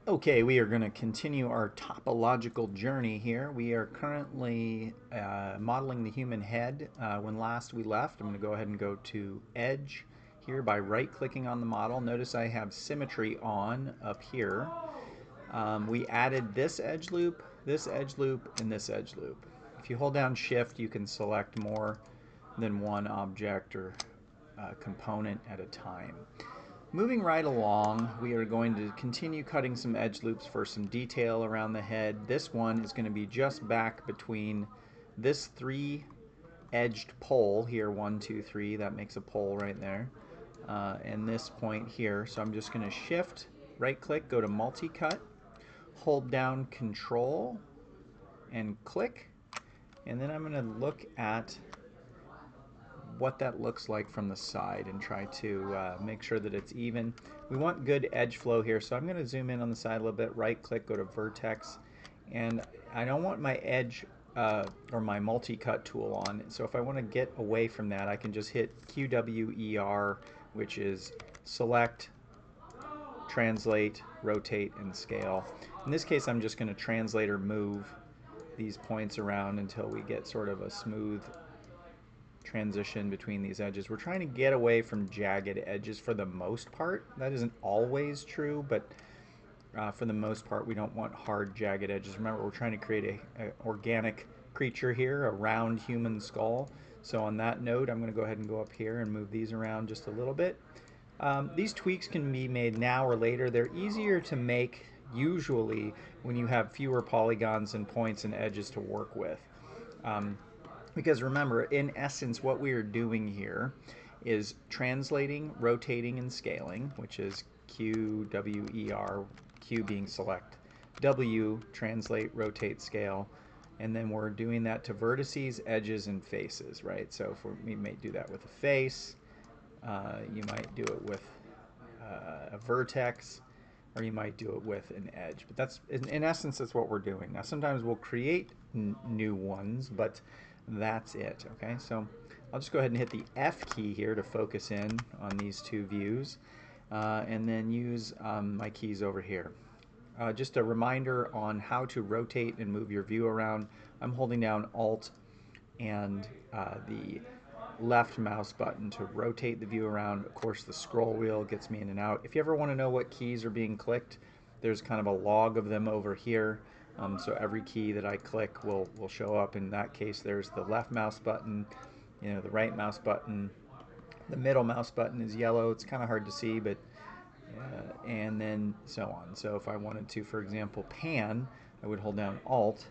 Okay, we are going to continue our topological journey here. We are currently modeling the human head. When last we left, I'm going to go ahead and go to Edge here by right-clicking on the model. Notice I have symmetry on up here. We added this edge loop, and this edge loop. If you hold down Shift, you can select more than one object or component at a time. Moving right along, we are going to continue cutting some edge loops for some detail around the head. This one is going to be just back between this three-edged pole here, 1, 2, 3, that makes a pole right there, and this point here. So I'm just going to shift, right-click, go to multi-cut, hold down Control, and click, and then I'm going to look at what that looks like from the side and try to make sure that it's even. We want good edge flow here, so I'm going to zoom in on the side a little bit, right click, go to vertex, and I don't want my edge or my multi-cut tool on. So if I want to get away from that, I can just hit QWER, which is select, translate, rotate, and scale. In this case, I'm just going to translate or move these points around until we get sort of a smooth transition between these edges. We're trying to get away from jagged edges for the most part. That isn't always true, but for the most part, we don't want hard, jagged edges. Remember, we're trying to create a organic creature here, a round human skull. So on that note, I'm going to go ahead and go up here and move these around just a little bit. These tweaks can be made now or later. They're easier to make usually when you have fewer polygons and points and edges to work with. Because remember, in essence, what we are doing here is translating, rotating, and scaling, which is Q, W, E, R, Q being select, W, translate, rotate, scale, and then we're doing that to vertices, edges, and faces, right? So if we may do that with a face, you might do it with a vertex, or you might do it with an edge. But that's, in essence, that's what we're doing. Now, sometimes we'll create new ones, but that's it, okay? So I'll just go ahead and hit the F key here to focus in on these two views, and then use my keys over here. Just a reminder on how to rotate and move your view around. I'm holding down Alt and the left mouse button to rotate the view around. Of course, the scroll wheel gets me in and out. If you ever want to know what keys are being clicked, there's kind of a log of them over here. So every key that I click will show up. In that case, there's the left mouse button, the right mouse button. The middle mouse button is yellow. It's kind of hard to see, but and then so on. So if I wanted to, for example, pan, I would hold down Alt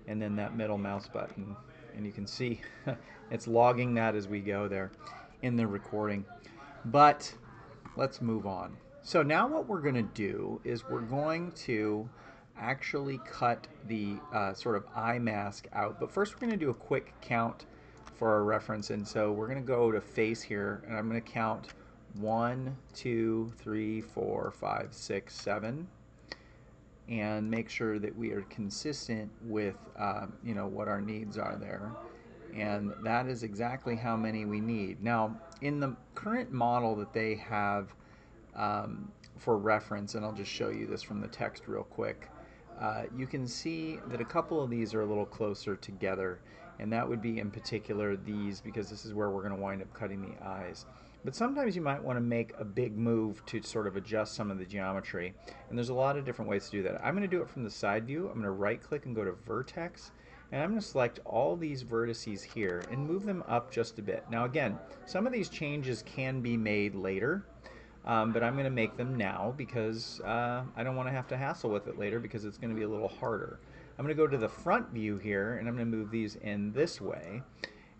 and then that middle mouse button, and you can see it's logging that as we go there in the recording. But let's move on. So now what we're going to do is we're going to actually cut the sort of eye mask out. But first we're going to do a quick count for our reference. And so we're going to go to face here, and I'm going to count 1, 2, 3, 4, 5, 6, 7. And make sure that we are consistent with what our needs are there, and that is exactly how many we need. Now, in the current model that they have for reference, and I'll just show you this from the text real quick, you can see that a couple of these are a little closer together, and that would be in particular these, because this is where we're going to wind up cutting the eyes. But sometimes you might want to make a big move to sort of adjust some of the geometry, and there's a lot of different ways to do that. I'm going to do it from the side view. I'm going to right click and go to vertex, and I'm going to select all these vertices here and move them up just a bit. Now again, some of these changes can be made later, but I'm going to make them now because I don't want to have to hassle with it later, because it's going to be a little harder. I'm going to go to the front view here, and I'm going to move these in this way.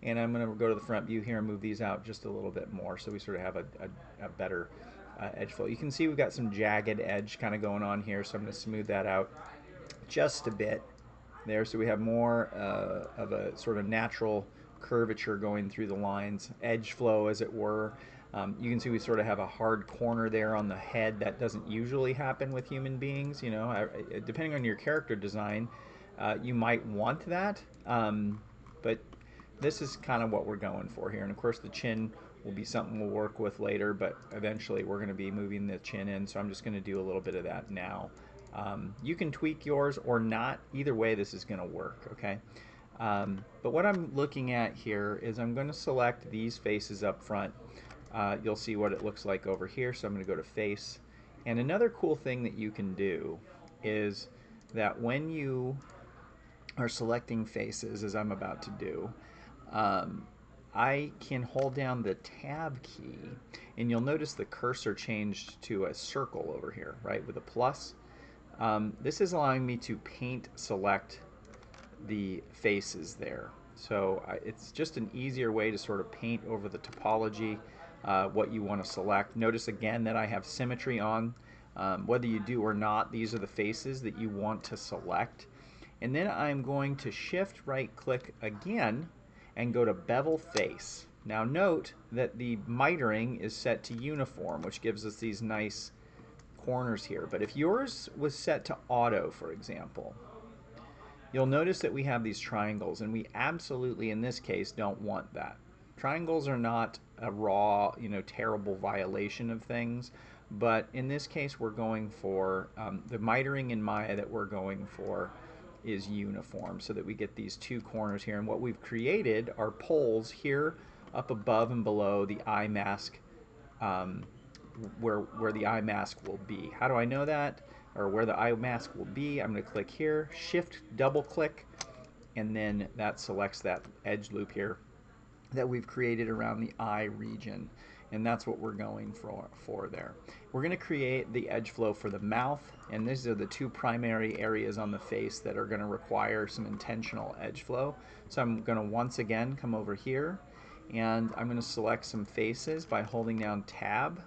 And I'm going to go to the front view here and move these out just a little bit more, so we sort of have a better edge flow. You can see we've got some jagged edge kind of going on here, so I'm going to smooth that out just a bit there, so we have more of a sort of natural curvature going through the lines, edge flow as it were. You can see we sort of have a hard corner there on the head. That doesn't usually happen with human beings. Depending on your character design, you might want that, but this is kind of what we're going for here. And of course the chin will be something we'll work with later, but eventually we're going to be moving the chin in, so I'm just going to do a little bit of that now. You can tweak yours or not. Either way, this is going to work, okay? But what I'm looking at here is I'm going to select these faces up front. You'll see what it looks like over here, so I'm going to go to face. And another cool thing that you can do is that when you are selecting faces, as I'm about to do, um, I can hold down the tab key, and you'll notice the cursor changed to a circle over here, right, with a plus. This is allowing me to paint select the faces there. So it's just an easier way to sort of paint over the topology what you want to select. Notice again that I have symmetry on. Whether you do or not, these are the faces that you want to select. And then I'm going to shift right click again and go to bevel face. Now note that the mitering is set to uniform, which gives us these nice corners here. But if yours was set to auto, for example, you'll notice that we have these triangles, and we absolutely, in this case, don't want that. Triangles are not a raw, terrible violation of things, but in this case, we're going for the mitering in Maya that we're going for is uniform, so that we get these two corners here. And what we've created are poles here, up above and below the eye mask, um, where the eye mask will be. How do I know that? Or where the eye mask will be? I'm going to click here, shift, double click, and then that selects that edge loop here that we've created around the eye region. And that's what we're going for there. We're going to create the edge flow for the mouth, and these are the two primary areas on the face that are going to require some intentional edge flow. So I'm going to once again come over here, and I'm going to select some faces by holding down tab.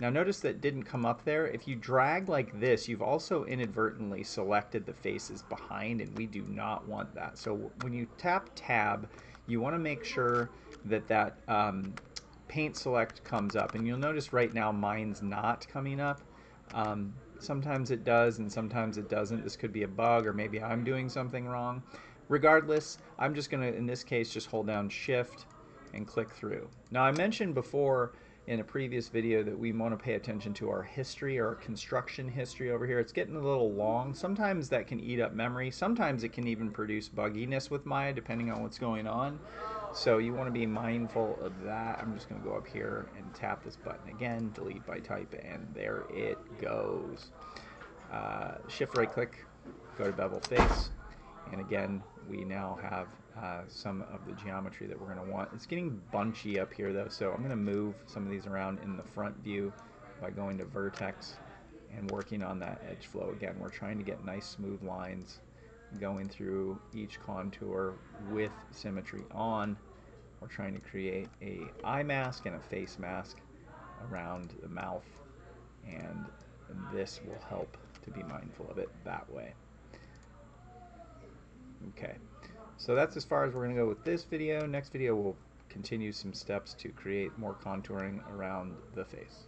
Now notice that didn't come up there. If you drag like this, you've also inadvertently selected the faces behind, and we do not want that. So when you tap tab, you want to make sure that that paint select comes up. And you'll notice right now mine's not coming up. Sometimes it does and sometimes it doesn't. This could be a bug, or maybe I'm doing something wrong. Regardless, I'm just going to, in this case, just hold down shift and click through. Now I mentioned before in a previous video that we want to pay attention to our history, or our construction history over here. It's getting a little long. Sometimes that can eat up memory. Sometimes it can even produce bugginess with Maya, depending on what's going on. So you want to be mindful of that. I'm just going to go up here and tap this button again, delete by type, and there it goes. Shift right click, go to bevel face, and again we now have some of the geometry that we're going to want. It's getting bunchy up here though, so I'm going to move some of these around in the front view by going to vertex and working on that edge flow. Again, we're trying to get nice smooth lines going through each contour with symmetry on. We're trying to create a eye mask and a face mask around the mouth, and this will help to be mindful of it that way. Okay, so that's as far as we're going to go with this video. Next video we'll continue some steps to create more contouring around the face.